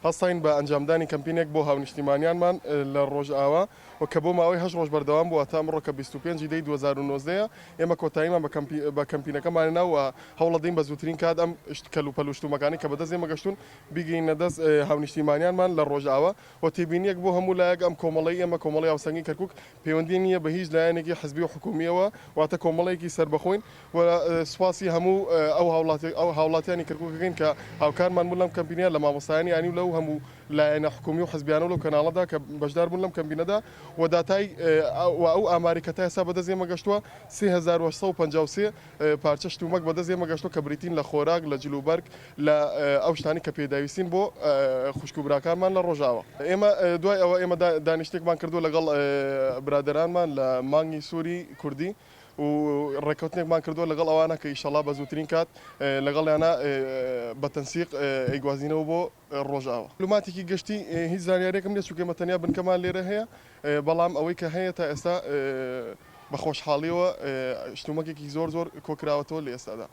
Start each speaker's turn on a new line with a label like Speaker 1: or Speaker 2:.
Speaker 1: هەستاین بە ئەنجامدانی کەمپینێک بۆ هاونیشتیمانیانمان لە ڕۆژئاوا و کە بۆ ماوەی 8 ڕۆژ بەردەوام بووە تا ئەمڕۆ کە 25 دەی 2019 ئێمە کۆتاییمان بە کەمپینەکەمانێنا و هەوڵەدەین بە زووترین کات ئەم کەل و پەلوشتومەکانی کە بەدەست ئێمە گەشتون بیگەینە دەست هاونیشتیمانیانمان لە ڕۆژئاوا و تێبینیەک بۆ هەموو لایەک ئەم کۆمەڵی ئێمە کۆمەڵی هاوسەنگی کەرکووک پەیوەندی نییە بە هیچ لایەنێکی حزبی و حکومیەوە واتە کۆمەڵەیەکی سربەخۆین و سوپاسی هەموو ئەو هاوڵاتیانی کەرکووکەکەین کە هاوکارمان بوون لەم کەمپینە لە مامۆستایانی ینی و لەو هەموو لایەنە حکومی و حزبیانە و لەو کەناڵەدا کە بەشدار بوون لەم کەمپینەدا و داتای ئەو ئاماری کە تا ئێستا بەدەست ئێمە گەشتووە 3853 پارچە شتومەک بەدەست ئێمە گەشتووە کە بریتین لە خۆراک لە جلوبەرگ لە ئەو شتانی کە پێداویستین بۆ خوشکوبراکانمان لە ڕۆژاوە. ئێمە دوای ئەوە ئێمە دانیشتێکمان کردو لەگەڵ برادرانمان لە مانگی سووری کوردی و ڕێکەوتنێکمان کردووە لەگەڵ ئەوانە کە ئیشەڵا بە زووترین کات لەگەڵیانە بە تەنسیق ئەیگوازینەوە بۆ ڕۆژاوە. معلوماتێکی گشتی هیچ زانیارێکم نییە چونکە ئێمە تەنیا بنکەمان لێرە هەیە بەڵام ئەوەی کە هەیە تا ئێستا بە خۆشحاڵیەوە شتومەکێکی زۆر کۆکراوەتەوە لە ئێستادا